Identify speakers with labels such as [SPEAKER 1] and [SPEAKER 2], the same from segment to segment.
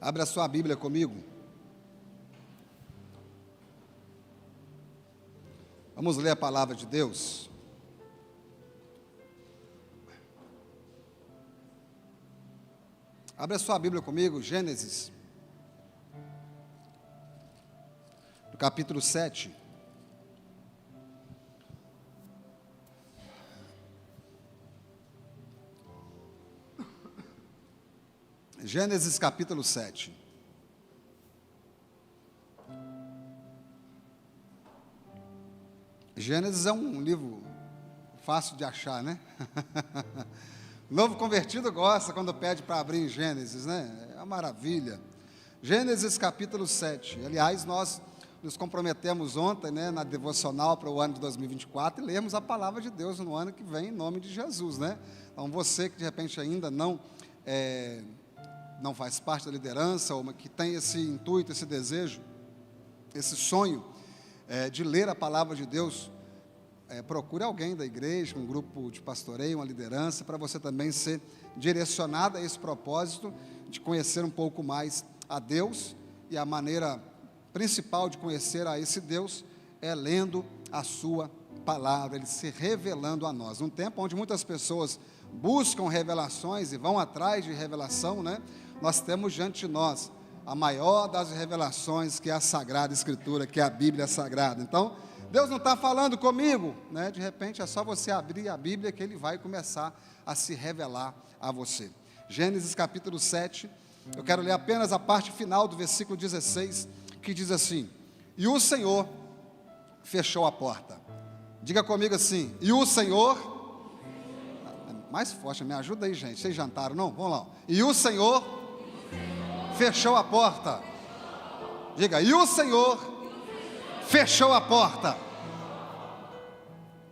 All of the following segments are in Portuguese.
[SPEAKER 1] Abra sua Bíblia comigo. Vamos ler a palavra de Deus. Abra sua Bíblia comigo, Gênesis, no capítulo 7. Gênesis capítulo 7. Gênesis é um livro fácil de achar, né? Novo convertido gosta quando pede para abrir em Gênesis, né? É uma maravilha. Gênesis capítulo 7. Aliás, nós nos comprometemos ontem, né, na devocional para o ano de 2024 e lemos a palavra de Deus no ano que vem, em nome de Jesus, né? Então, você que de repente ainda não faz parte da liderança, ou que tem esse intuito, esse desejo, esse sonho de ler a palavra de Deus, procure alguém da igreja, um grupo de pastoreio, uma liderança, para você também ser direcionado a esse propósito de conhecer um pouco mais a Deus. E a maneira principal de conhecer a esse Deus é lendo a sua palavra, Ele se revelando a nós. Um tempo onde muitas pessoas buscam revelações e vão atrás de revelação, né? Nós temos diante de nós a maior das revelações, que é a Sagrada Escritura, que é a Bíblia Sagrada. Então, Deus não está falando comigo, né? De repente é só você abrir a Bíblia que Ele vai começar a se revelar a você. Gênesis capítulo 7, eu quero ler apenas a parte final do versículo 16, que diz assim: e o Senhor fechou a porta. Diga comigo assim: e o Senhor... Mais forte, me ajuda aí, gente. Vocês jantaram, não? Vamos lá. E o Senhor fechou a porta. Diga: e o Senhor fechou a porta.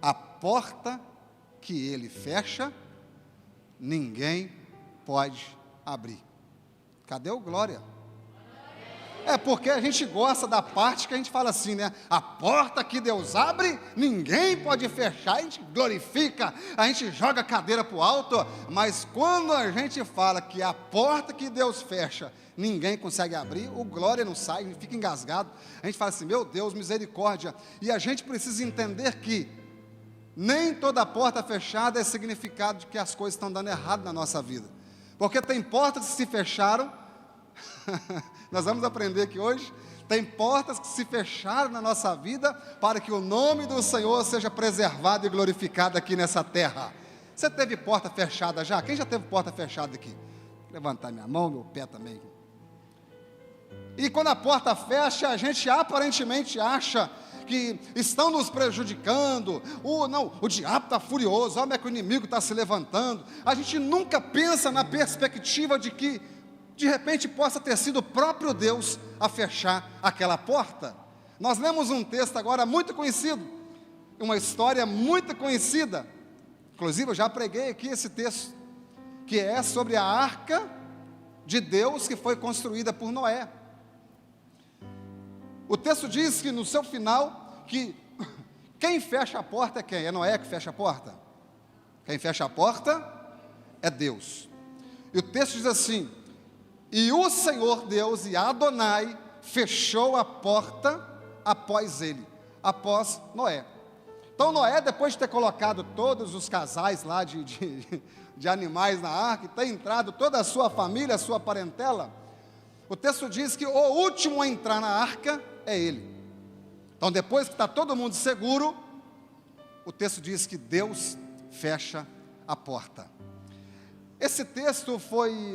[SPEAKER 1] A porta que Ele fecha, ninguém pode abrir. Cadê o glória? É porque a gente gosta da parte que a gente fala assim, né? A porta que Deus abre, ninguém pode fechar. A gente glorifica, a gente joga a cadeira para o alto. Mas quando a gente fala que a porta que Deus fecha, ninguém consegue abrir, o glória não sai, a gente fica engasgado. A gente fala assim: meu Deus, misericórdia. E a gente precisa entender que nem toda porta fechada é significado de que as coisas estão dando errado na nossa vida. Porque tem portas que se fecharam. Nós vamos aprender aqui hoje. Tem portas que se fecharam na nossa vida para que o nome do Senhor seja preservado e glorificado aqui nessa terra. Você teve porta fechada já? Quem já teve porta fechada aqui? Vou levantar minha mão, meu pé também. E quando a porta fecha, a gente aparentemente acha que estão nos prejudicando. O diabo está furioso, olha como é que o inimigo está se levantando. A gente nunca pensa na perspectiva de que de repente possa ter sido o próprio Deus a fechar aquela porta. Nós lemos um texto agora muito conhecido, uma história muito conhecida, inclusive eu já preguei aqui esse texto, que é sobre a arca de Deus que foi construída por Noé. O texto diz que no seu final, que quem fecha a porta é quem? É Noé que fecha a porta? Quem fecha a porta é Deus. E o texto diz assim: e o Senhor Deus, e Adonai, fechou a porta após ele, após Noé. Então Noé, depois de ter colocado todos os casais lá de animais na arca, e ter entrado toda a sua família, a sua parentela, o texto diz que o último a entrar na arca é ele. Então depois que está todo mundo seguro, o texto diz que Deus fecha a porta. Esse texto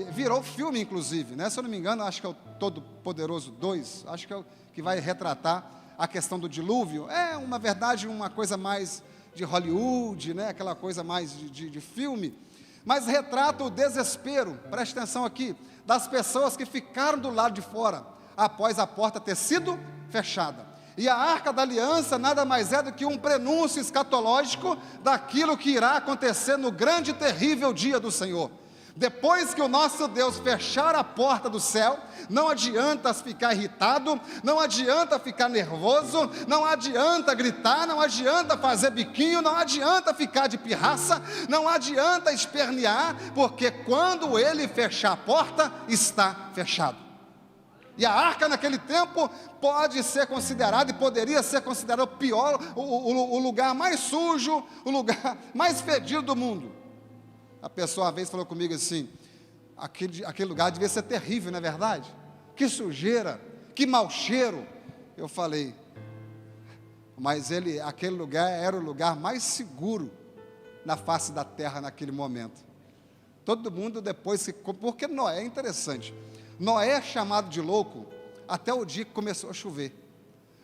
[SPEAKER 1] virou filme, inclusive, né? Se eu não me engano, acho que é o Todo-Poderoso 2, acho que é o que vai retratar a questão do dilúvio. É uma verdade, uma coisa mais de Hollywood, né? Aquela coisa mais de filme, mas retrata o desespero, preste atenção aqui, das pessoas que ficaram do lado de fora, após a porta ter sido fechada. E a Arca da Aliança nada mais é do que um prenúncio escatológico daquilo que irá acontecer no grande e terrível dia do Senhor. Depois que o nosso Deus fechar a porta do céu, não adianta ficar irritado, não adianta ficar nervoso, não adianta gritar, não adianta fazer biquinho, não adianta ficar de pirraça, não adianta espernear, porque quando Ele fechar a porta, está fechado. E a arca naquele tempo pode ser considerado e poderia ser considerado o pior, o lugar mais sujo, o lugar mais fedido do mundo. A pessoa uma vez falou comigo assim, aquele lugar devia ser terrível, não é verdade? Que sujeira, que mau cheiro. Eu falei, mas aquele lugar era o lugar mais seguro na face da terra naquele momento. Todo mundo depois, porque Noé é interessante, Noé é chamado de louco até o dia que começou a chover,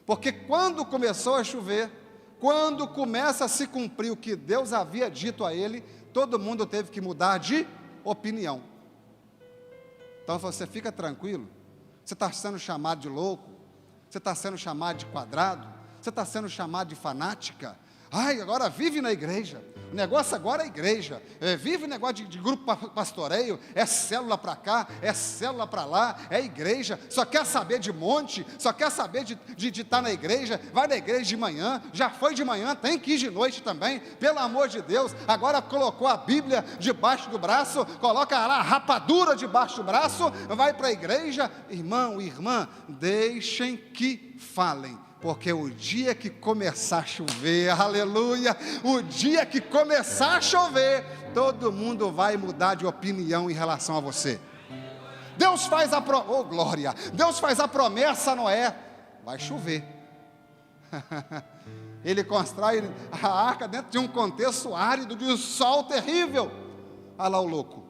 [SPEAKER 1] porque quando começou a chover, quando começa a se cumprir o que Deus havia dito a ele, todo mundo teve que mudar de opinião. Então você fica tranquilo, você está sendo chamado de louco, você está sendo chamado de quadrado, você está sendo chamado de fanática. Ai, agora vive na igreja, o negócio agora é igreja, vive negócio de grupo pastoreio, é célula para cá, é célula para lá, é igreja, só quer saber de monte, só quer saber de estar na igreja, vai na igreja de manhã, já foi de manhã, tem que ir de noite também, pelo amor de Deus, agora colocou a Bíblia debaixo do braço, coloca lá a rapadura debaixo do braço, vai para a igreja. Irmão e irmã, deixem que falem, porque o dia que começar a chover, aleluia, o dia que começar a chover, todo mundo vai mudar de opinião em relação a você. Deus faz glória, Deus faz a promessa a Noé, vai chover. Ele constrói a arca dentro de um contexto árido, de um sol terrível. Olha lá o louco,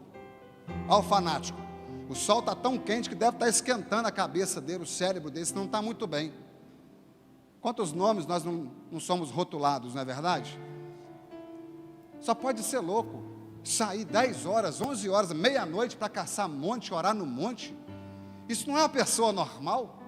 [SPEAKER 1] olha o fanático, o sol está tão quente que deve estar esquentando a cabeça dele, o cérebro dele, não está muito bem. Quantos nomes nós não somos rotulados, não é verdade? Só pode ser louco, sair 10 horas, 11 horas, meia-noite para caçar monte, orar no monte. Isso não é uma pessoa normal.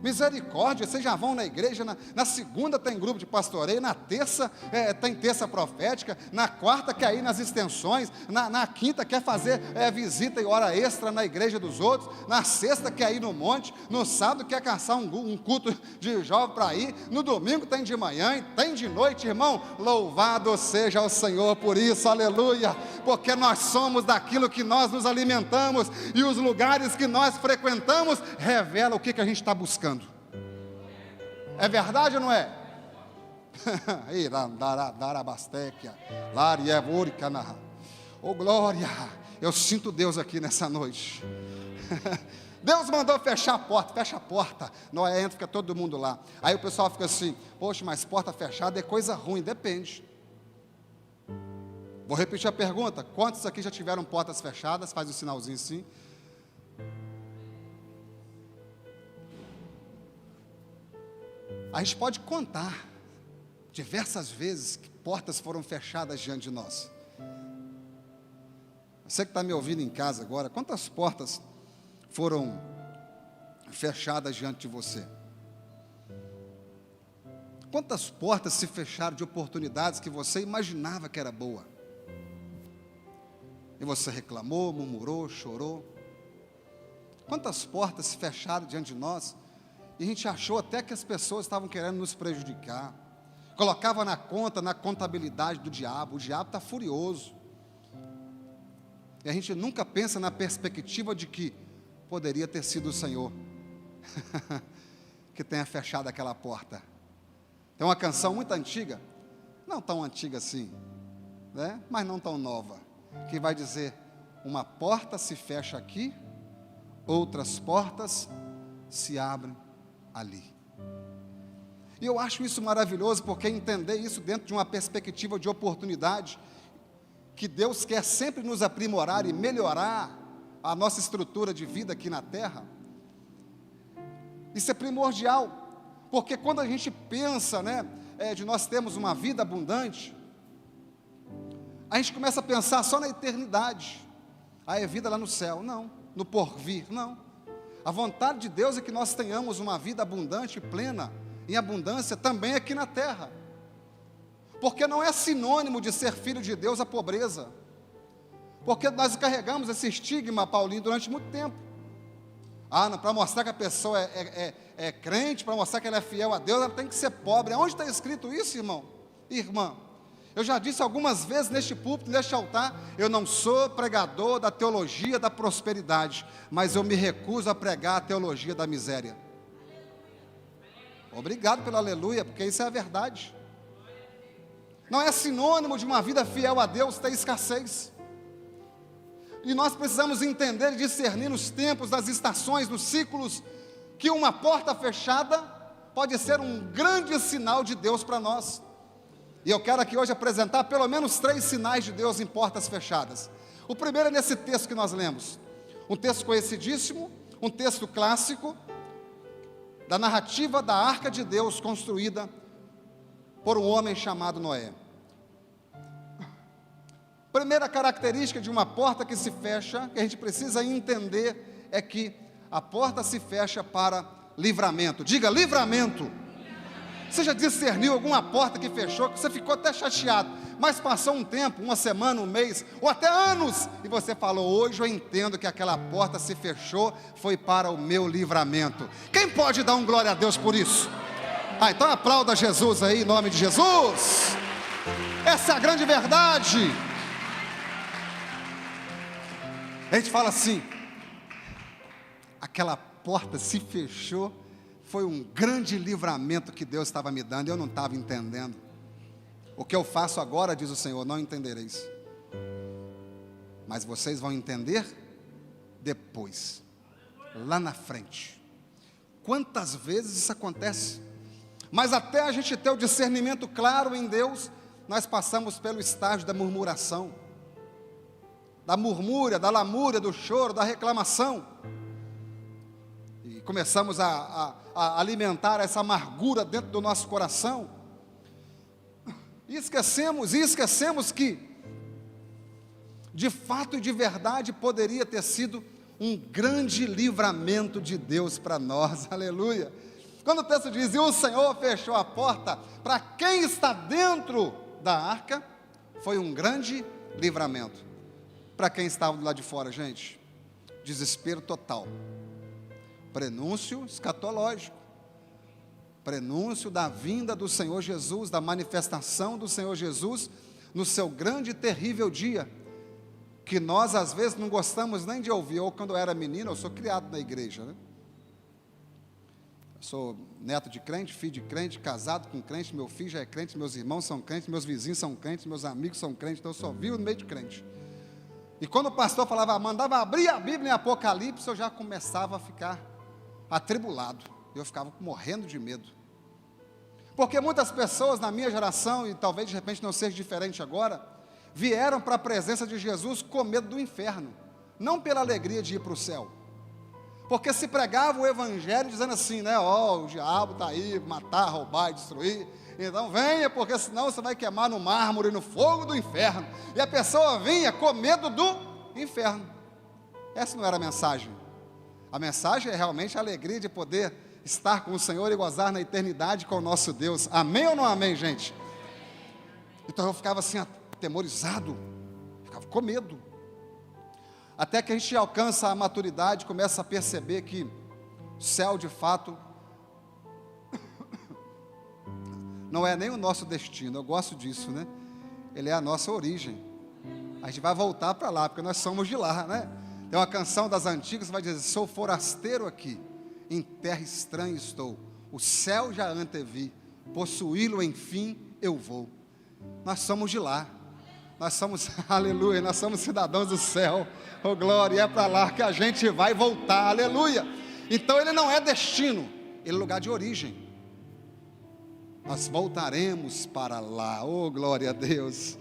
[SPEAKER 1] Misericórdia, vocês já vão na igreja, na segunda tem grupo de pastoreio, na terça tem terça profética, na quarta quer ir nas extensões, na quinta quer fazer visita e hora extra na igreja dos outros, na sexta quer ir no monte, no sábado quer caçar um culto de jovem para ir, no domingo tem de manhã e tem de noite, irmão. Louvado seja o Senhor por isso, aleluia, porque nós somos daquilo que nós nos alimentamos, e os lugares que nós frequentamos revelam o que a gente está buscando. É verdade ou não é? Oh glória, eu sinto Deus aqui nessa noite. Deus mandou fechar a porta, fecha a porta. Noé entra, fica todo mundo lá. Aí o pessoal fica assim, poxa, mas porta fechada é coisa ruim. Depende. Vou repetir a pergunta, quantos aqui já tiveram portas fechadas? Faz o sinalzinho assim. A gente pode contar diversas vezes que portas foram fechadas diante de nós. Você que está me ouvindo em casa agora, quantas portas foram fechadas diante de você? Quantas portas se fecharam de oportunidades que você imaginava que era boa? E você reclamou, murmurou, chorou? Quantas portas se fecharam diante de nós? E a gente achou até que as pessoas estavam querendo nos prejudicar. Colocava na conta, na contabilidade do diabo. O diabo está furioso. E a gente nunca pensa na perspectiva de que poderia ter sido o Senhor que tenha fechado aquela porta. Tem uma canção muito antiga, não tão antiga assim, né? Mas não tão nova, que vai dizer: uma porta se fecha aqui, outras portas se abrem ali. E eu acho isso maravilhoso, porque entender isso dentro de uma perspectiva de oportunidade, que Deus quer sempre nos aprimorar e melhorar a nossa estrutura de vida aqui na terra, isso é primordial, porque quando a gente pensa, de nós termos uma vida abundante, a gente começa a pensar só na eternidade. É vida lá no céu, não, no porvir, não. A vontade de Deus é que nós tenhamos uma vida abundante e plena, em abundância também aqui na terra, porque não é sinônimo de ser filho de Deus a pobreza, porque nós carregamos esse estigma, Paulinho, durante muito tempo. Para mostrar que a pessoa é crente, para mostrar que ela é fiel a Deus, ela tem que ser pobre. Onde está escrito isso, irmão? Irmã, Eu já disse algumas vezes neste púlpito, neste altar, eu não sou pregador da teologia da prosperidade, mas eu me recuso a pregar a teologia da miséria. Obrigado pelo aleluia, porque isso é a verdade. Não é sinônimo de uma vida fiel a Deus ter escassez. E nós precisamos entender e discernir nos tempos, nas estações, nos ciclos, que uma porta fechada pode ser um grande sinal de Deus para nós. E eu quero aqui hoje apresentar pelo menos 3 sinais de Deus em portas fechadas. O primeiro é nesse texto que nós lemos, um texto conhecidíssimo, um texto clássico, da narrativa da Arca de Deus construída por um homem chamado Noé. Primeira característica de uma porta que se fecha, que a gente precisa entender, é que a porta se fecha para livramento. Diga, livramento. Você já discerniu alguma porta que fechou, que você ficou até chateado, mas passou um tempo, uma semana, um mês, ou até anos, e você falou, hoje eu entendo que aquela porta se fechou, foi para o meu livramento. Quem pode dar um glória a Deus por isso? Então aplauda Jesus aí, em nome de Jesus. Essa é a grande verdade. A gente fala assim, aquela porta se fechou, foi um grande livramento que Deus estava me dando, eu não estava entendendo. O que eu faço agora, diz o Senhor, não entendereis. Mas vocês vão entender depois, lá na frente. Quantas vezes isso acontece? Mas até a gente ter o discernimento claro em Deus, nós passamos pelo estágio da murmuração, da murmúria, da lamúria, do choro, da reclamação. E começamos a alimentar essa amargura dentro do nosso coração. E esquecemos que, de fato e de verdade, poderia ter sido um grande livramento de Deus para nós, aleluia. Quando o texto diz, e o Senhor fechou a porta, para quem está dentro da arca, foi um grande livramento. Para quem estava do lado de fora, gente, desespero total. Prenúncio escatológico, prenúncio da vinda do Senhor Jesus, da manifestação do Senhor Jesus, no seu grande e terrível dia, que nós às vezes não gostamos nem de ouvir. Ou quando eu era menino, eu sou criado na igreja, né? Eu sou neto de crente, filho de crente, casado com crente, meu filho já é crente, meus irmãos são crentes, meus vizinhos são crentes, meus amigos são crentes, então eu só vivo no meio de crente. E quando o pastor falava, mandava abrir a Bíblia em Apocalipse, eu já começava a ficar atribulado, eu ficava morrendo de medo, porque muitas pessoas na minha geração, e talvez de repente não seja diferente agora, vieram para a presença de Jesus com medo do inferno, não pela alegria de ir para o céu, porque se pregava o evangelho dizendo assim, né, o diabo está aí, matar, roubar e destruir, então venha, porque senão você vai queimar no mármore, no fogo do inferno, e a pessoa vinha com medo do inferno. Essa não era a mensagem. A mensagem é realmente a alegria de poder estar com o Senhor e gozar na eternidade com o nosso Deus. Amém ou não amém, gente? Então eu ficava assim, atemorizado, ficava com medo. Até que a gente alcança a maturidade, começa a perceber que o céu de fato não é nem o nosso destino. Eu gosto disso, né? Ele é a nossa origem. A gente vai voltar para lá, porque nós somos de lá, né? Tem uma canção das antigas que vai dizer, sou forasteiro aqui, em terra estranha estou, o céu já antevi, possuí-lo enfim eu vou. Nós somos de lá, nós somos, aleluia, nós somos cidadãos do céu, oh glória, e é para lá que a gente vai voltar, aleluia. Então ele não é destino, ele é lugar de origem. Nós voltaremos para lá, oh glória a Deus.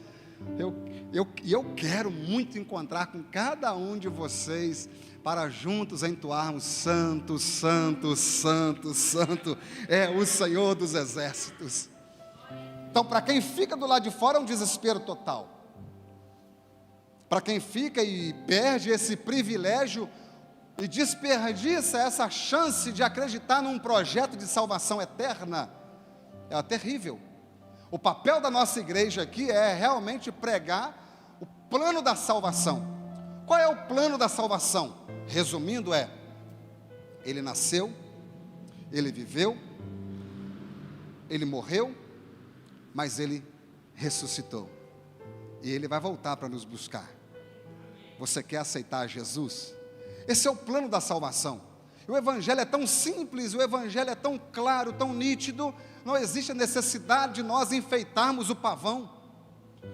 [SPEAKER 1] Eu quero muito encontrar com cada um de vocês, para juntos entoarmos santo, santo, santo, santo, é o Senhor dos exércitos. Então para quem fica do lado de fora é um desespero total. Para quem fica e perde esse privilégio e desperdiça essa chance de acreditar num projeto de salvação eterna, é terrível. O papel da nossa igreja aqui é realmente pregar o plano da salvação. Qual é o plano da salvação? Resumindo ele nasceu, ele viveu, ele morreu, mas ele ressuscitou. E Ele vai voltar para nos buscar. Você quer aceitar Jesus? Esse é o plano da salvação. O Evangelho é tão simples, o Evangelho é tão claro, tão nítido. Não existe a necessidade de nós enfeitarmos o pavão,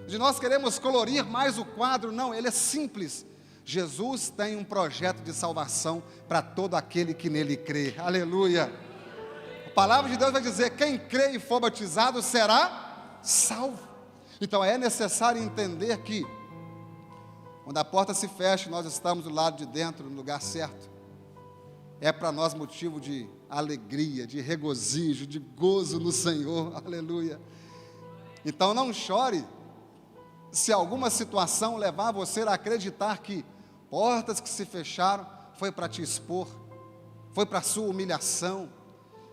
[SPEAKER 1] de nós queremos colorir mais o quadro. Não, ele é simples. Jesus tem um projeto de salvação para todo aquele que nele crê. Aleluia. A palavra de Deus vai dizer: quem crê e for batizado será salvo. Então é necessário entender que quando a porta se fecha, nós estamos do lado de dentro, no lugar certo. É para nós motivo de alegria, de regozijo, de gozo no Senhor. Aleluia. Então não chore se alguma situação levar você a acreditar que portas que se fecharam foi para te expor, foi para a sua humilhação,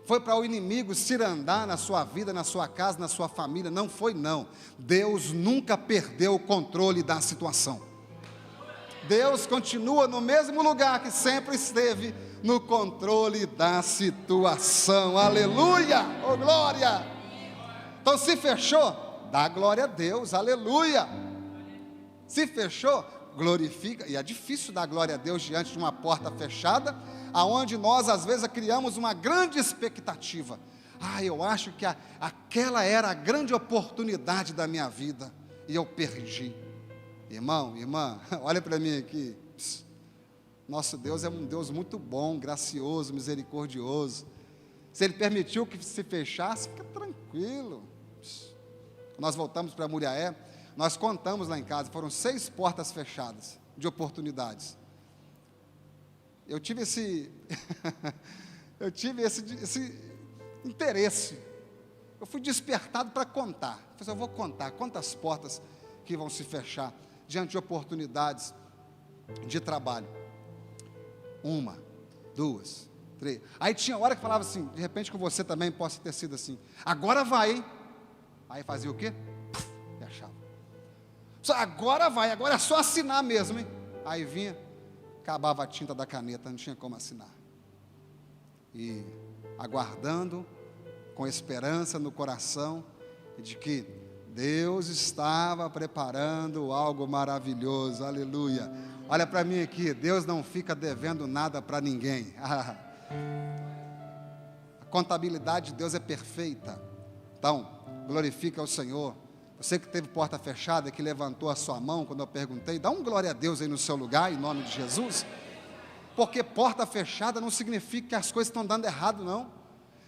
[SPEAKER 1] foi para o inimigo cirandar na sua vida, na sua casa, na sua família. Não foi, não. Deus nunca perdeu o controle da situação. Deus continua no mesmo lugar que sempre esteve, no controle da situação. Aleluia, oh glória. Então se fechou, dá glória a Deus, aleluia. Se fechou, glorifica. E é difícil dar glória a Deus diante de uma porta fechada, aonde nós às vezes criamos uma grande expectativa. Eu acho que aquela era a grande oportunidade da minha vida, e eu perdi. Irmão, irmã, olha para mim aqui. Nosso Deus é um Deus muito bom, gracioso, misericordioso. Se Ele permitiu que se fechasse, fica tranquilo. Nós voltamos para Muriaé, nós contamos lá em casa, foram 6 portas fechadas de oportunidades. Eu tive esse interesse. Eu fui despertado para contar. Eu vou contar quantas portas que vão se fechar diante de oportunidades de trabalho. 1, 2, 3. Aí tinha hora que falava assim, de repente com você também possa ter sido assim: agora vai, hein? Aí fazia o quê? Fechava. Agora vai, agora é só assinar mesmo, hein? Aí vinha, acabava a tinta da caneta, não tinha como assinar. E aguardando, com esperança no coração, de que Deus estava preparando algo maravilhoso. Aleluia. Olha para mim aqui, Deus não fica devendo nada para ninguém. A contabilidade de Deus é perfeita. Então, glorifica o Senhor. Você que teve porta fechada, que levantou a sua mão quando eu perguntei, dá um glória a Deus aí no seu lugar, em nome de Jesus. Porque porta fechada não significa que as coisas estão dando errado, não.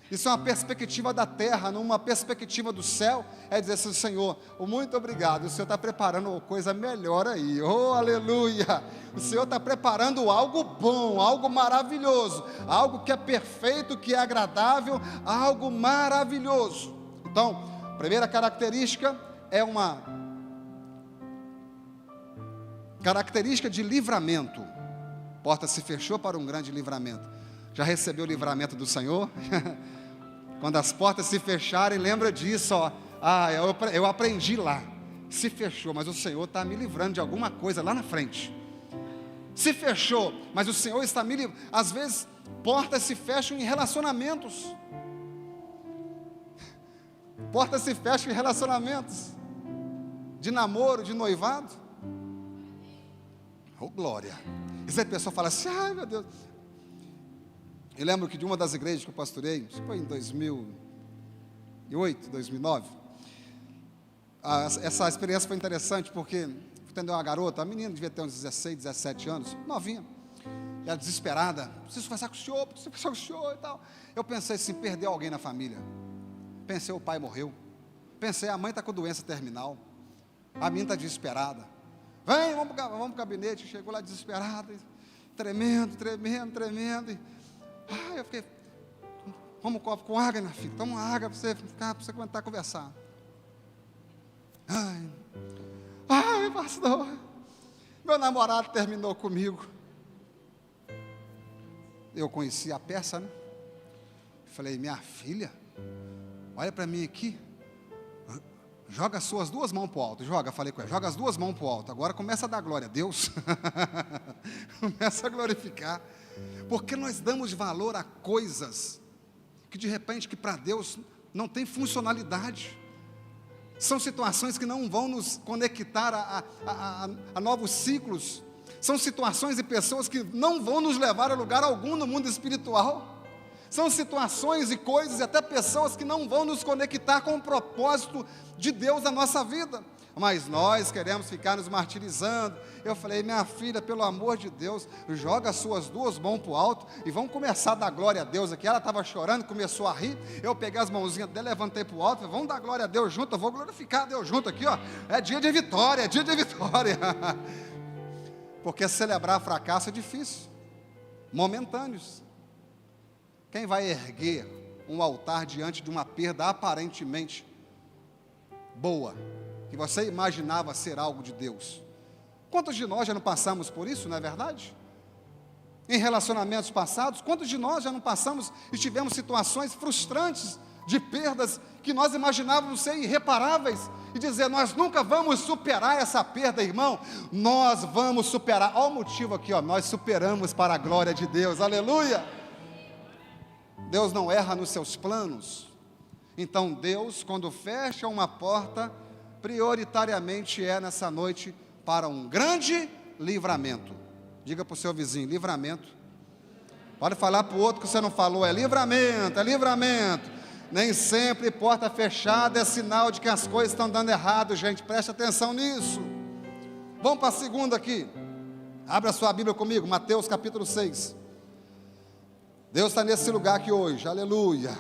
[SPEAKER 1] Isso é uma perspectiva da terra, numa perspectiva do céu, é dizer assim: Senhor, muito obrigado, o Senhor está preparando uma coisa melhor aí, oh aleluia, o Senhor está preparando algo bom, algo maravilhoso, algo que é perfeito, que é agradável, algo maravilhoso. Então, a primeira característica é uma característica de livramento. A porta se fechou para um grande livramento. Já recebeu o livramento do Senhor? Quando as portas se fecharem, lembra disso, ó. Eu aprendi lá. Se fechou, mas o Senhor está me livrando de alguma coisa lá na frente. Se fechou, mas o Senhor está me livrando. Às vezes, portas se fecham em relacionamentos. Portas se fecham em relacionamentos. De namoro, de noivado. Oh, glória. E se a pessoa fala assim: ai meu Deus. Eu lembro que de uma das igrejas que eu pastorei, acho que foi em 2008, 2009, essa experiência foi interessante, porque atendeu uma garota, a menina devia ter uns 16, 17 anos, novinha, e ela desesperada: preciso conversar com o senhor, e tal. Eu pensei assim: perdeu alguém na família. Pensei, o pai morreu. Pensei, a mãe está com doença terminal. A menina está desesperada. Vem, vamos para o gabinete. Chegou lá desesperada, tremendo. Eu fiquei: vamos um copo com água, minha filha, toma uma água para você aguentar conversar. Ai, pastor, meu namorado terminou comigo. Eu conheci a peça, né? Falei: minha filha, olha para mim aqui, joga as suas 2 mãos para o alto, falei com ela, joga as 2 mãos para o alto, agora começa a dar glória a Deus, começa a glorificar, porque nós damos valor a coisas que de repente, que para Deus não tem funcionalidade. São situações que não vão nos conectar a novos ciclos. São situações e pessoas que não vão nos levar a lugar algum no mundo espiritual. São situações e coisas e até pessoas que não vão nos conectar com o propósito de Deus na nossa vida. Mas nós queremos ficar nos martirizando. Eu falei, minha filha, pelo amor de Deus, joga as suas duas mãos para o alto e vamos começar a dar glória a Deus aqui. Ela estava chorando, começou a rir. Eu peguei as mãozinhas dela, levantei para o alto, falei, vamos dar glória a Deus junto, eu vou glorificar a Deus junto aqui, ó. É dia de vitória, é dia de vitória. Porque celebrar fracasso é difícil, momentâneos. Quem vai erguer um altar diante de uma perda aparentemente boa, que você imaginava ser algo de Deus? Quantos de nós já não passamos por isso, não é verdade? Em relacionamentos passados, quantos de nós já não passamos e tivemos situações frustrantes de perdas que nós imaginávamos ser irreparáveis e dizer, nós nunca vamos superar essa perda, irmão, nós vamos superar. Olha o motivo aqui, ó, nós superamos para a glória de Deus, aleluia. Deus não erra nos seus planos. Então Deus, quando fecha uma porta, prioritariamente é nessa noite para um grande livramento. Diga para o seu vizinho, livramento. Pode falar para o outro que você não falou, é livramento, é livramento. Nem sempre porta fechada é sinal de que as coisas estão dando errado, gente, preste atenção nisso. Vamos para a segunda aqui. Abra sua Bíblia comigo, Mateus capítulo 6. Deus está nesse lugar aqui hoje, aleluia.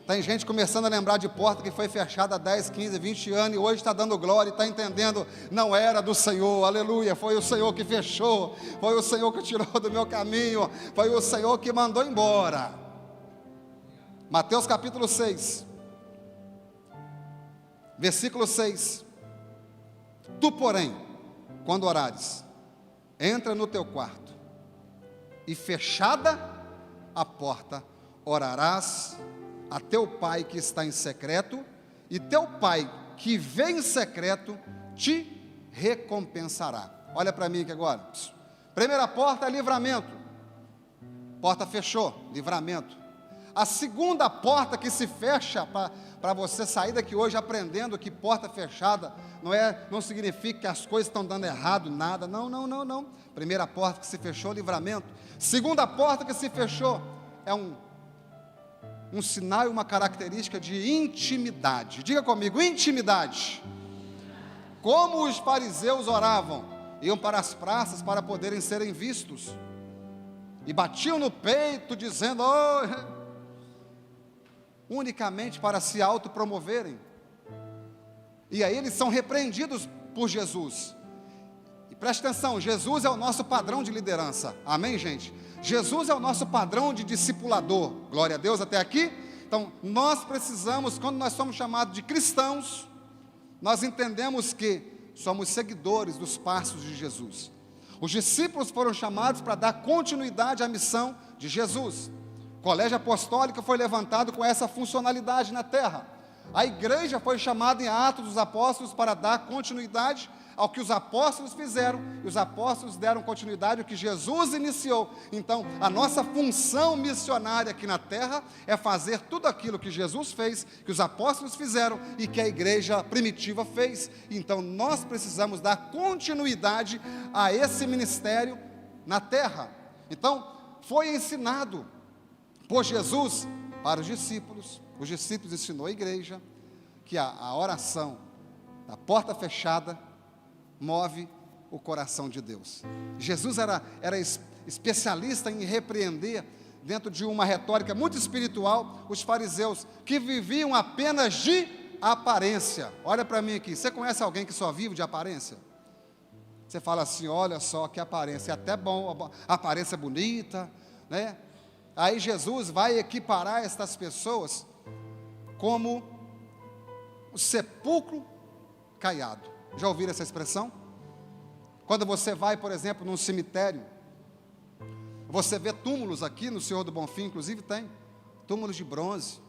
[SPEAKER 1] Tem gente começando a lembrar de porta que foi fechada há 10, 15, 20 anos e hoje está dando glória e está entendendo, não era do Senhor, aleluia, foi o Senhor que fechou, foi o Senhor que tirou do meu caminho, foi o Senhor que mandou embora. Mateus capítulo 6, versículo 6. Tu, porém, quando orares, entra no teu quarto e fechada a porta, orarás a teu pai que está em secreto, e teu pai que vê em secreto te recompensará. Olha para mim aqui agora. Primeira porta é livramento. Porta fechou, livramento. A segunda porta que se fecha para você sair daqui hoje aprendendo que porta fechada não significa que as coisas estão dando errado, nada. Não. Primeira porta que se fechou, livramento. Segunda porta que se fechou é um sinal e uma característica de intimidade. Diga comigo, intimidade. Como os fariseus oravam, iam para as praças para poderem serem vistos, e batiam no peito dizendo, unicamente para se autopromoverem. E aí eles são repreendidos por Jesus. E preste atenção, Jesus é o nosso padrão de liderança, amém, gente? Jesus é o nosso padrão de discipulador, glória a Deus até aqui. Então nós precisamos, quando nós somos chamados de cristãos, nós entendemos que somos seguidores dos passos de Jesus. Os discípulos foram chamados para dar continuidade à missão de Jesus. O colégio apostólico foi levantado com essa funcionalidade na terra. A igreja foi chamada em Atos dos Apóstolos para dar continuidade ao que os apóstolos fizeram, e os apóstolos deram continuidade ao que Jesus iniciou. Então, a nossa função missionária aqui na terra é fazer tudo aquilo que Jesus fez, que os apóstolos fizeram e que a igreja primitiva fez. Então, nós precisamos dar continuidade a esse ministério na terra. Então, foi ensinado por Jesus para os discípulos ensinou a igreja que a oração da porta fechada move o coração de Deus. Jesus era especialista em repreender, dentro de uma retórica muito espiritual, os fariseus que viviam apenas de aparência. Olha para mim aqui, você conhece alguém que só vive de aparência? Você fala assim, olha só que aparência, é até bom, a aparência bonita, né? Aí Jesus vai equiparar estas pessoas como o sepulcro caiado. Já ouviram essa expressão? Quando você vai, por exemplo, num cemitério, você vê túmulos aqui no Senhor do Bonfim, inclusive tem túmulos de bronze,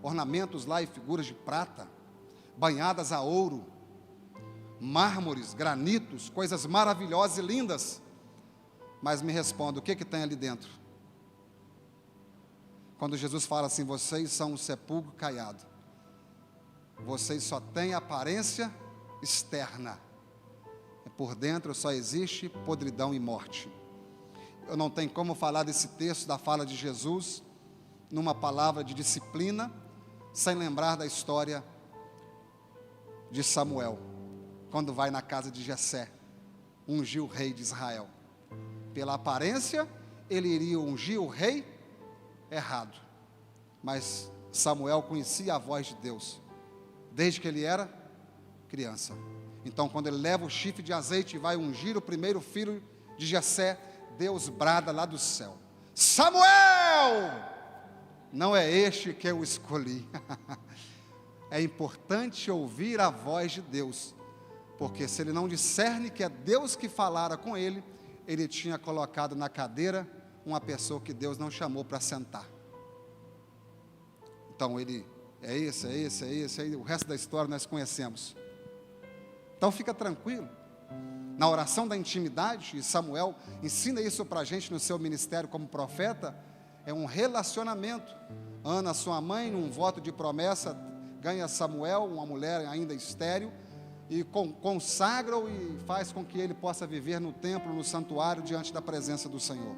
[SPEAKER 1] ornamentos lá e figuras de prata, banhadas a ouro, mármores, granitos, coisas maravilhosas e lindas. Mas me responda, o que tem ali dentro? Quando Jesus fala assim, vocês são um sepulcro caiado. vocês só têm aparência externa. Por dentro só existe podridão e morte. Eu não tenho como falar desse texto, da fala de Jesus, numa palavra de disciplina, sem lembrar da história de Samuel, quando vai na casa de Jessé, ungir o rei de Israel. Pela aparência, ele iria ungir o rei errado, mas Samuel conhecia a voz de Deus, desde que ele era criança. Então, quando ele leva o chifre de azeite e vai ungir o primeiro filho de Jessé, Deus brada lá do céu: Samuel, não é este que eu escolhi. É importante ouvir a voz de Deus, porque se ele não discerne que é Deus que falara com ele, ele tinha colocado na cadeira uma pessoa que Deus não chamou para sentar. Então ele, é esse, o resto da história nós conhecemos. Então fica tranquilo, na oração da intimidade, e Samuel ensina isso para a gente no seu ministério como profeta, é um relacionamento. Ana, sua mãe, num voto de promessa, ganha Samuel, uma mulher ainda estéril, e consagra-o e faz com que ele possa viver no templo, no santuário, diante da presença do Senhor.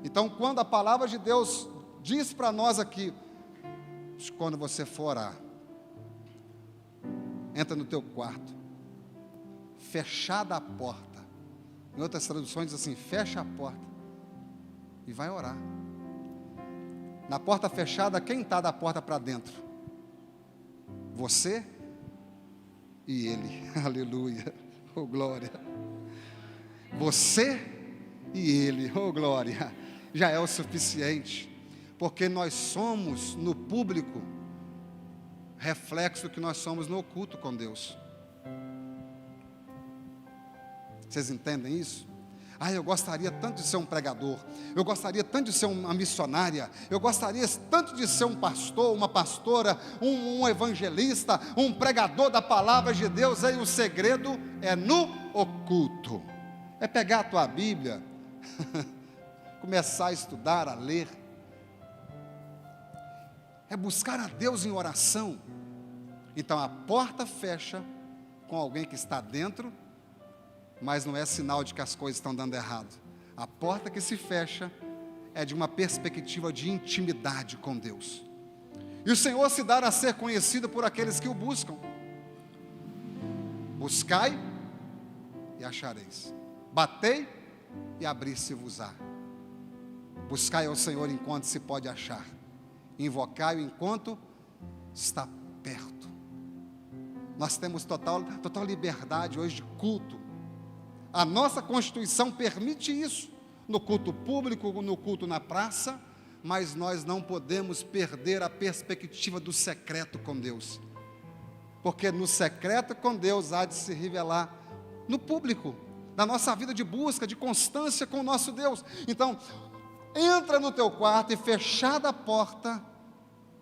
[SPEAKER 1] Então, quando a palavra de Deus diz para nós aqui, quando você for orar, entra no teu quarto, fechada a porta. Em outras traduções diz assim: fecha a porta e vai orar. Na porta fechada, quem está da porta para dentro? Você e ele. Aleluia, oh glória. Você e ele, oh glória. Já é o suficiente, porque nós somos no público reflexo do que nós somos no oculto com Deus. Vocês entendem isso? Eu gostaria tanto de ser um pregador, eu gostaria tanto de ser uma missionária, eu gostaria tanto de ser um pastor, uma pastora, um evangelista, um pregador da palavra de Deus. Aí o segredo é no oculto, é pegar a tua Bíblia, começar a estudar, a ler, é buscar a Deus em oração. Então a porta fecha com alguém que está dentro, mas não é sinal de que as coisas estão dando errado. A porta que se fecha é de uma perspectiva de intimidade com Deus. E o Senhor se dará a ser conhecido por aqueles que o buscam. Buscai e achareis. Batei e abrir-se-vos-á. Buscai ao Senhor enquanto se pode achar. Invocai-o enquanto está perto. Nós temos total liberdade hoje de culto. A nossa Constituição permite isso, no culto público, no culto na praça, mas nós não podemos perder a perspectiva do secreto com Deus, porque no secreto com Deus há de se revelar no público, na nossa vida de busca, de constância com o nosso Deus. Então, entra no teu quarto e, fechada a porta,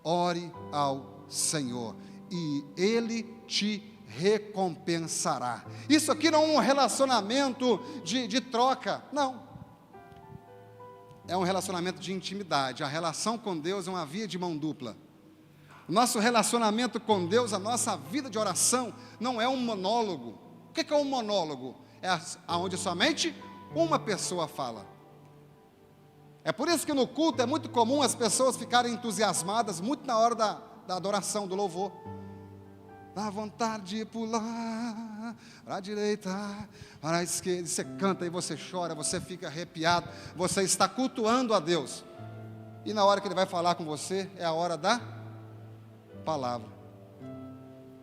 [SPEAKER 1] ore ao Senhor, e Ele te recompensará. Isso aqui não é um relacionamento de troca, não. É um relacionamento de intimidade. A relação com Deus é uma via de mão dupla. O nosso relacionamento com Deus, a nossa vida de oração, não é um monólogo. O que é um monólogo? É onde somente uma pessoa fala. É por isso que no culto é muito comum as pessoas ficarem entusiasmadas muito na hora da adoração, do louvor. Dá vontade de pular para a direita, para a esquerda. Você canta e você chora, você fica arrepiado. Você está cultuando a Deus. E na hora que Ele vai falar com você, é a hora da palavra.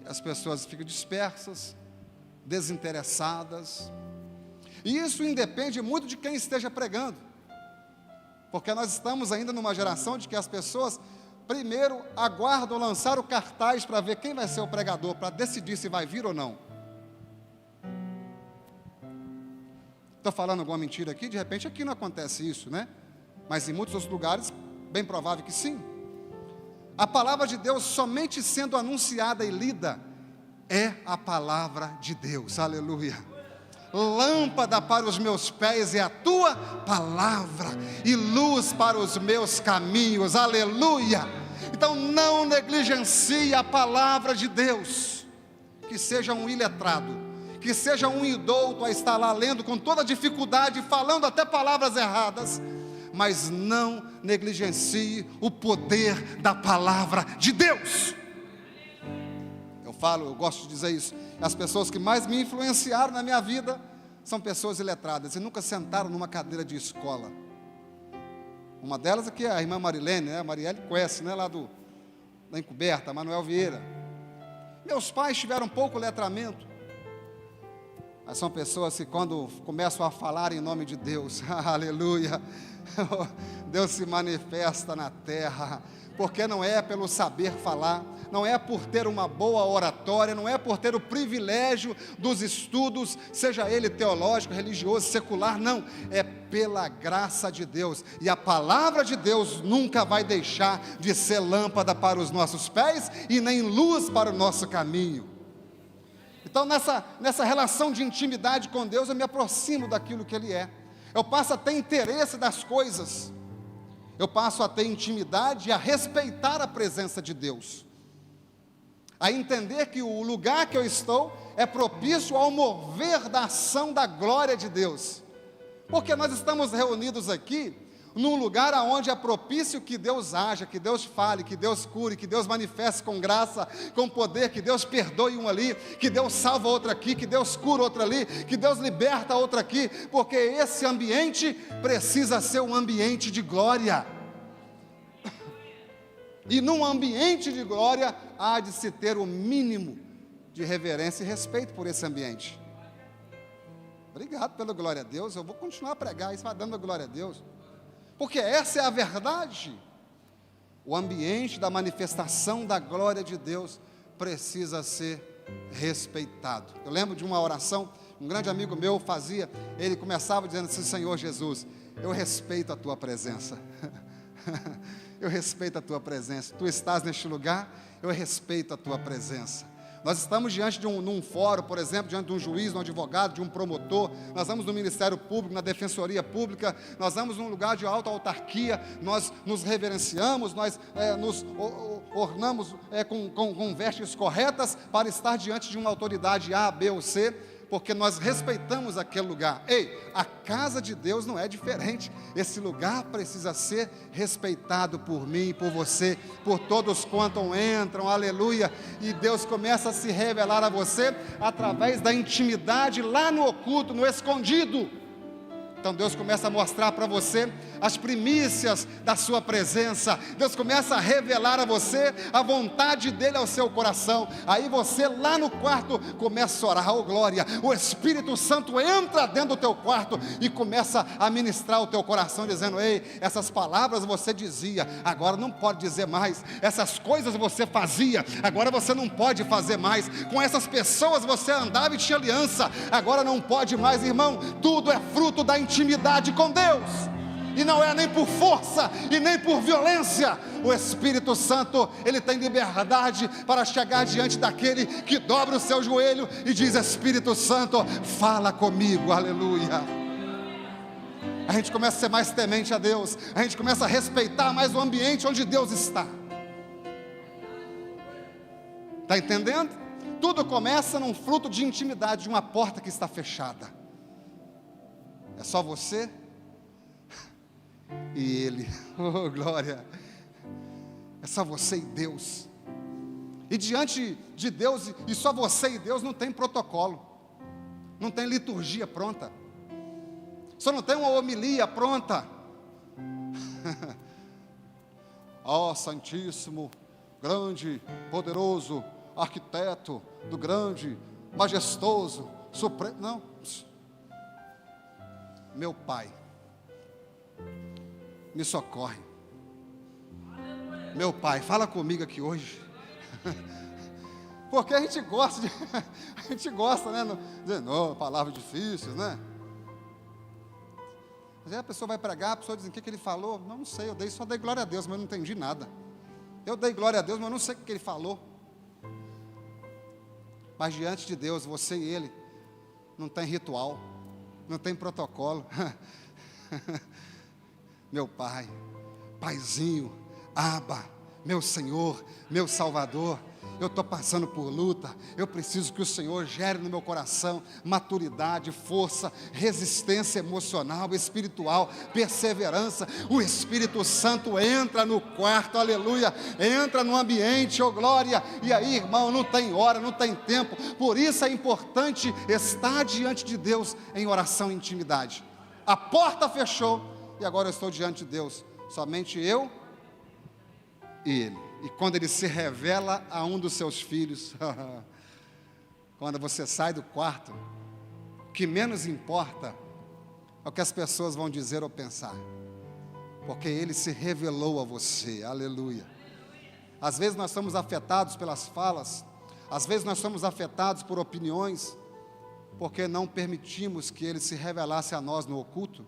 [SPEAKER 1] E as pessoas ficam dispersas, desinteressadas. E isso independe muito de quem esteja pregando. Porque nós estamos ainda numa geração de que as pessoas primeiro aguardam lançar o cartaz para ver quem vai ser o pregador, para decidir se vai vir ou não. Estou falando alguma mentira aqui? De repente aqui não acontece isso, né? Mas em muitos outros lugares, bem provável que sim. A palavra de Deus, somente sendo anunciada e lida, é a palavra de Deus. Aleluia. Lâmpada para os meus pés é a tua palavra, e luz para os meus caminhos. Aleluia. Então não negligencie a palavra de Deus. Que seja um iletrado, que seja um indouto a estar lá lendo com toda dificuldade, falando até palavras erradas, mas não negligencie o poder da palavra de Deus. Eu gosto de dizer isso. As pessoas que mais me influenciaram na minha vida são pessoas iletradas e nunca sentaram numa cadeira de escola. Uma delas aqui é a irmã Marilene, né? A Marielle conhece, né? Lá da Encoberta, Manuel Vieira. Meus pais tiveram pouco letramento, mas são pessoas que quando começam a falar em nome de Deus, aleluia, Deus se manifesta na terra, porque não é pelo saber falar, não é por ter uma boa oratória, não é por ter o privilégio dos estudos, seja ele teológico, religioso, secular, não, é pela graça de Deus, e a palavra de Deus nunca vai deixar de ser lâmpada para os nossos pés, e nem luz para o nosso caminho. Então nessa relação de intimidade com Deus, eu me aproximo daquilo que Ele é, eu passo a ter interesse das coisas, eu passo a ter intimidade e a respeitar a presença de Deus, a entender que o lugar que eu estou é propício ao mover da ação da glória de Deus, porque nós estamos reunidos aqui num lugar onde é propício que Deus haja, que Deus fale, que Deus cure, que Deus manifeste com graça, com poder, que Deus perdoe um ali, que Deus salva outro aqui, que Deus cura outro ali, que Deus liberta outro aqui, porque esse ambiente precisa ser um ambiente de glória, e num ambiente de glória há de se ter o mínimo de reverência e respeito por esse ambiente. Obrigado pela glória a Deus, eu vou continuar a pregar isso, vai dando a glória a Deus, porque essa é a verdade. O ambiente da manifestação da glória de Deus precisa ser respeitado. Eu lembro de uma oração, um grande amigo meu fazia, ele começava dizendo assim: Senhor Jesus, eu respeito a tua presença, eu respeito a tua presença, tu estás neste lugar, eu respeito a tua presença. Nós estamos diante de um fórum, por exemplo, diante de um juiz, de um advogado, de um promotor, nós vamos no Ministério Público, na Defensoria Pública, nós vamos num lugar de alta autarquia, nós nos reverenciamos, nós nos ornamos com vestes corretas para estar diante de uma autoridade A, B ou C, porque nós respeitamos aquele lugar. Ei, a casa de Deus não é diferente, esse lugar precisa ser respeitado por mim, por você, por todos quanto entram, aleluia, e Deus começa a se revelar a você, através da intimidade, lá no oculto, no escondido. Então Deus começa a mostrar para você as primícias da sua presença, Deus começa a revelar a você a vontade dEle ao seu coração, aí você lá no quarto começa a orar, oh glória, o Espírito Santo entra dentro do teu quarto e começa a ministrar o teu coração, dizendo: ei, essas palavras você dizia, agora não pode dizer mais, essas coisas você fazia, agora você não pode fazer mais, com essas pessoas você andava e tinha aliança, agora não pode mais, irmão, tudo é fruto da intimidade com Deus, e não é nem por força e nem por violência. O Espírito Santo, ele tem liberdade para chegar diante daquele que dobra o seu joelho e diz: Espírito Santo, fala comigo, aleluia. A gente começa a ser mais temente a Deus, a gente começa a respeitar mais o ambiente onde Deus está. Está entendendo? Tudo começa num fruto de intimidade, de uma porta que está fechada. É só você e Ele, oh glória, é só você e Deus, e diante de Deus, e só você e Deus, não tem protocolo, não tem liturgia pronta, só não tem uma homilia pronta, ó Santíssimo, grande, poderoso, arquiteto do grande, majestoso, supremo, não, meu Pai, me socorre, meu Pai, fala comigo aqui hoje, porque a gente gosta, né, dizendo, palavras difíceis, né, mas aí a pessoa vai pregar, a pessoa diz: o que ele falou? Não sei, só dei glória a Deus, mas não entendi nada, eu dei glória a Deus, mas não sei o que ele falou, mas diante de Deus, você e Ele, não tem ritual, não tem protocolo, meu Pai, Paizinho, Abba, meu Senhor, meu Salvador. Eu estou passando por luta, eu preciso que o Senhor gere no meu coração maturidade, força, resistência emocional, espiritual, perseverança. O Espírito Santo entra no quarto, aleluia, entra no ambiente, oh glória. E aí, irmão, não tem hora, não tem tempo. Por isso é importante estar diante de Deus em oração e intimidade. A porta fechou e agora eu estou diante de Deus, somente eu e Ele. E quando Ele se revela a um dos seus filhos, quando você sai do quarto, o que menos importa é o que as pessoas vão dizer ou pensar, porque Ele se revelou a você, aleluia. Às vezes nós somos afetados pelas falas, às vezes nós somos afetados por opiniões, porque não permitimos que Ele se revelasse a nós no oculto.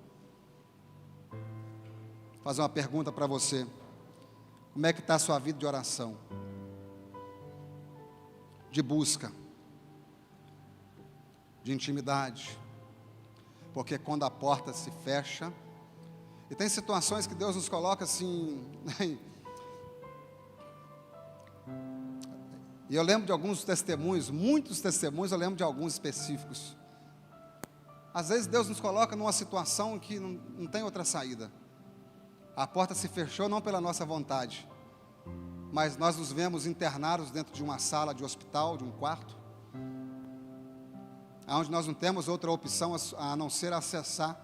[SPEAKER 1] Vou fazer uma pergunta para você. Como é que está a sua vida de oração? De busca, de intimidade. Porque quando a porta se fecha, e tem situações que Deus nos coloca assim, e eu lembro de alguns testemunhos, muitos testemunhos, eu lembro de alguns específicos. Às vezes Deus nos coloca numa situação que não tem outra saída. A porta se fechou não pela nossa vontade, mas nós nos vemos internados dentro de uma sala de hospital, de um quarto, onde nós não temos outra opção a não ser acessar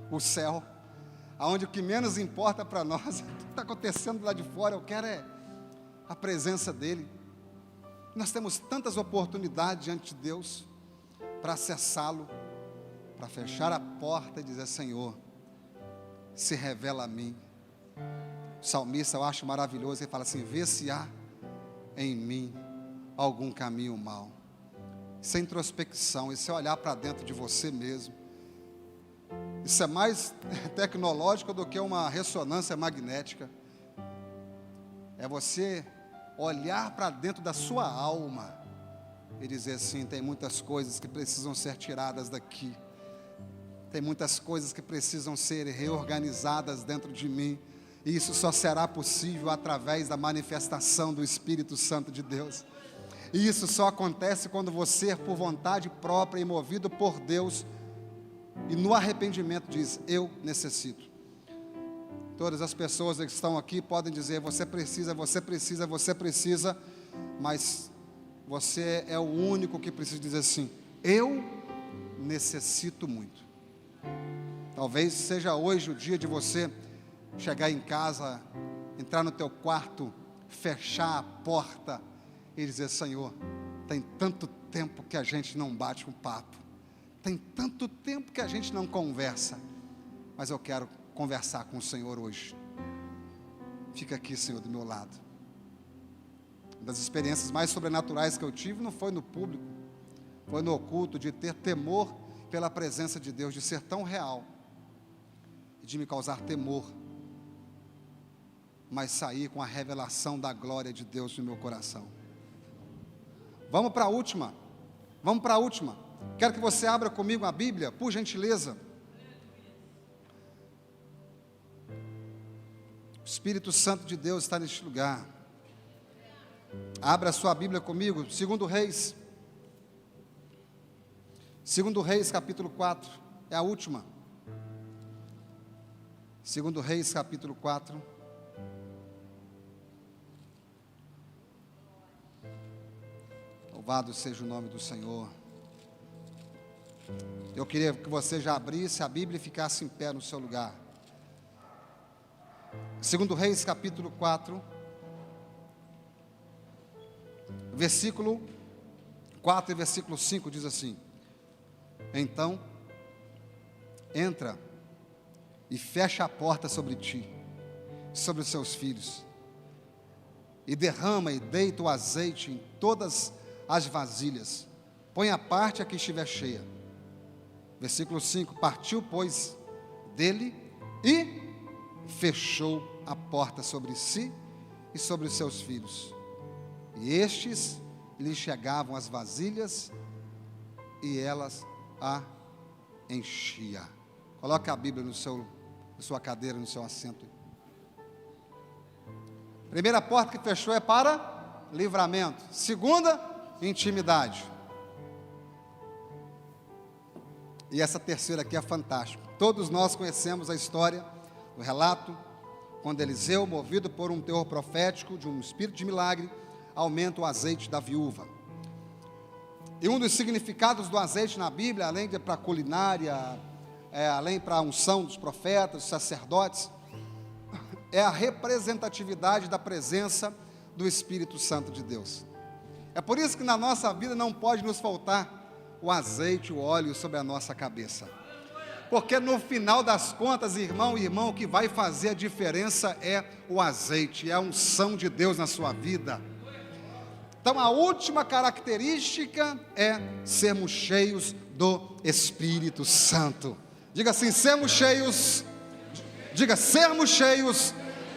[SPEAKER 1] o céu, onde o que menos importa para nós é o que está acontecendo lá de fora. Eu quero é a presença dEle. Nós temos tantas oportunidades diante de Deus para acessá-lo, para fechar a porta e dizer: Senhor, se revela a mim. O salmista, eu acho maravilhoso, ele fala assim: vê se há em mim algum caminho mau. Isso é introspecção, isso é olhar para dentro de você mesmo. Isso é mais tecnológico do que uma ressonância magnética. É você olhar para dentro da sua alma e dizer assim: tem muitas coisas que precisam ser tiradas daqui. Tem muitas coisas que precisam ser reorganizadas dentro de mim. E isso só será possível através da manifestação do Espírito Santo de Deus. E isso só acontece quando você, por vontade própria e movido por Deus, e no arrependimento diz: eu necessito. Todas as pessoas que estão aqui podem dizer: você precisa, você precisa, você precisa. Mas você é o único que precisa dizer assim: eu necessito muito. Talvez seja hoje o dia de você chegar em casa, entrar no teu quarto, fechar a porta e dizer: Senhor, tem tanto tempo que a gente não bate um papo, tem tanto tempo que a gente não conversa, mas eu quero conversar com o Senhor hoje. Fica aqui, Senhor, do meu lado. Uma das experiências mais sobrenaturais que eu tive não foi no público, foi no oculto, de ter temor pela presença de Deus, de ser tão real, e de me causar temor, mas sair com a revelação da glória de Deus no meu coração. Vamos para a última, quero que você abra comigo a Bíblia, por gentileza. O Espírito Santo de Deus está neste lugar. Abra a sua Bíblia comigo, 2 Reis. 2 Reis capítulo 4, é a última. 2 Reis capítulo 4. Louvado seja o nome do Senhor. Eu queria que você já abrisse a Bíblia e ficasse em pé no seu lugar. 2 Reis capítulo 4, versículo 4 e versículo 5 diz assim: então, entra e fecha a porta sobre ti, sobre os seus filhos, e derrama e deita o azeite em todas as vasilhas, põe a parte a que estiver cheia. Versículo 5, partiu, pois, dele e fechou a porta sobre si e sobre os seus filhos. E estes lhe chegavam as vasilhas e elas a enchia. Coloque a Bíblia na sua cadeira, no seu assento. Primeira porta que fechou é para livramento. Segunda, intimidade. E essa terceira aqui é fantástica. Todos nós conhecemos a história, o relato, quando Eliseu, movido por um teor profético, de um espírito de milagre, aumenta o azeite da viúva. E um dos significados do azeite na Bíblia, além de para a culinária, além para a unção dos profetas, dos sacerdotes, é a representatividade da presença do Espírito Santo de Deus. É por isso que na nossa vida não pode nos faltar o azeite, o óleo sobre a nossa cabeça. Porque no final das contas, irmão, o que vai fazer a diferença é o azeite, é a unção de Deus na sua vida. Então a última característica é sermos cheios do Espírito Santo. Diga assim, sermos cheios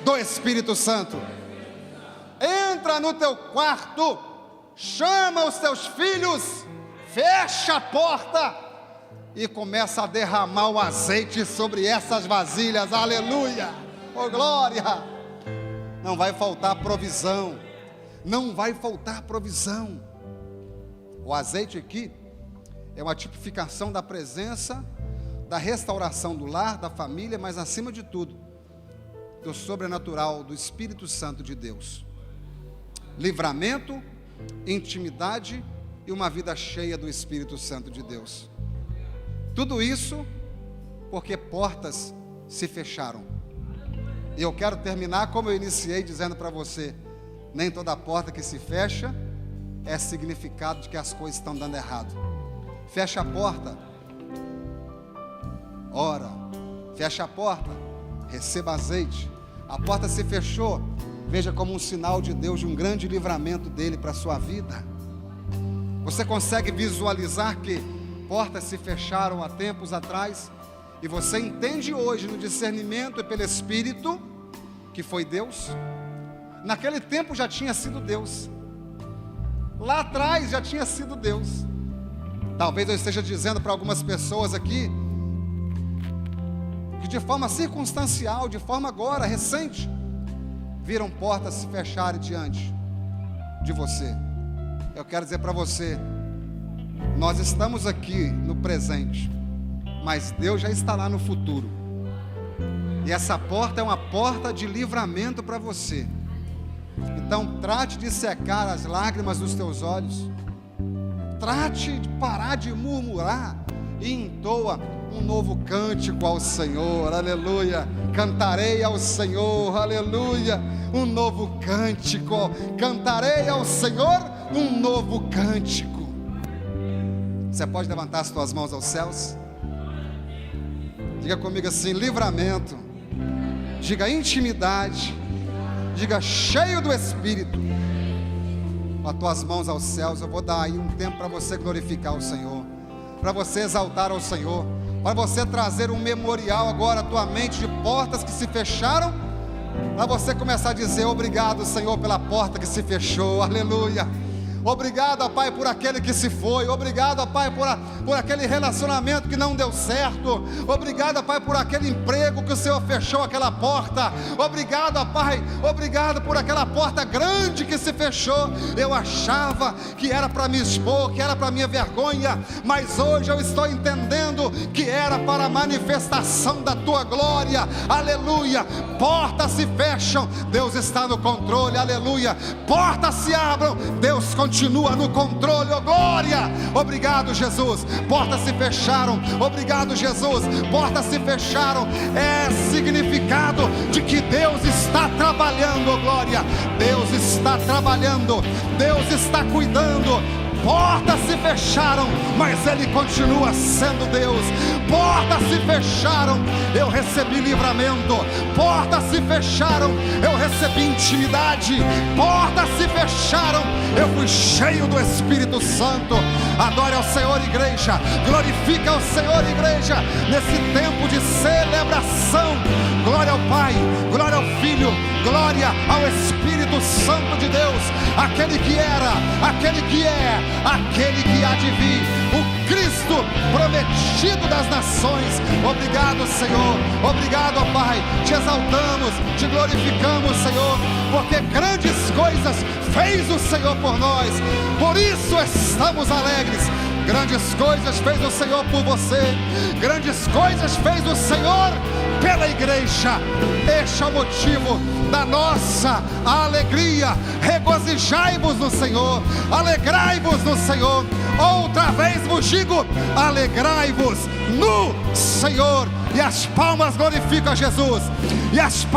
[SPEAKER 1] do Espírito Santo. Entra no teu quarto, chama os teus filhos, fecha a porta e começa a derramar o azeite sobre essas vasilhas, aleluia, oh glória. Não vai faltar provisão, não vai faltar provisão. O azeite aqui é uma tipificação da presença, da restauração do lar, da família, mas acima de tudo, do sobrenatural, do Espírito Santo de Deus. Livramento, intimidade e uma vida cheia do Espírito Santo de Deus. Tudo isso porque portas se fecharam. E eu quero terminar como eu iniciei, dizendo para você: nem toda porta que se fecha é significado de que as coisas estão dando errado. Fecha a porta, ora. Fecha a porta, receba azeite. A porta se fechou, veja como um sinal de Deus, de um grande livramento dele para a sua vida. Você consegue visualizar que portas se fecharam há tempos atrás, e você entende hoje no discernimento e pelo Espírito que foi Deus? Naquele tempo já tinha sido Deus, lá atrás já tinha sido Deus. Talvez eu esteja dizendo para algumas pessoas aqui que de forma circunstancial, de forma agora, recente, viram portas se fecharem diante de você. Eu quero dizer para você, nós estamos aqui no presente, mas Deus já está lá no futuro. E essa porta é uma porta de livramento para você. Então trate de secar as lágrimas dos teus olhos. Trate de parar de murmurar e entoa um novo cântico ao Senhor, aleluia. Cantarei ao Senhor, aleluia, um novo cântico. Cantarei ao Senhor um novo cântico. Você pode levantar as tuas mãos aos céus? Diga comigo assim: livramento. Diga intimidade. Diga cheio do Espírito. Com as tuas mãos aos céus, eu vou dar aí um tempo para você glorificar o Senhor, para você exaltar ao Senhor, para você trazer um memorial agora à tua mente de portas que se fecharam, para você começar a dizer: obrigado, Senhor, pela porta que se fechou, aleluia. Obrigado, ó Pai, por aquele que se foi. Obrigado, ó Pai, por aquele relacionamento que não deu certo. Obrigado, ó Pai, por aquele emprego que o Senhor fechou aquela porta. Obrigado, ó Pai, obrigado por aquela porta grande que se fechou. Eu achava que era para me expor, que era para minha vergonha, mas hoje eu estou entendendo que era para a manifestação da Tua glória, aleluia. Portas se fecham, Deus está no controle, aleluia. Portas se abram, Deus continua no controle, oh glória. Obrigado, Jesus. Portas se fecharam, obrigado, Jesus. Portas se fecharam é significado de que Deus está trabalhando, oh glória. Deus está trabalhando, Deus está cuidando. Portas se fecharam, mas Ele continua sendo Deus. Portas se fecharam, eu recebi livramento. Portas se fecharam, eu recebi intimidade. Portas se fecharam, eu fui cheio do Espírito Santo. Adore ao Senhor, igreja. Glorifica ao Senhor, igreja, nesse tempo de celebração. Glória ao Pai, glória ao Filho, glória ao Espírito Santo de Deus, aquele que era, aquele que é, aquele que há de vir, o Cristo prometido das nações. Obrigado, Senhor. Obrigado, ó Pai. Te exaltamos, te glorificamos, Senhor, porque grandes coisas fez o Senhor por nós. Por isso estamos alegres. Grandes coisas fez o Senhor por você. Grandes coisas fez o Senhor pela igreja. Este é o motivo da nossa alegria. Regozijai-vos no Senhor. Alegrai-vos no Senhor. Outra vez vos digo, alegrai-vos no Senhor. E as palmas glorificam a Jesus. E as palmas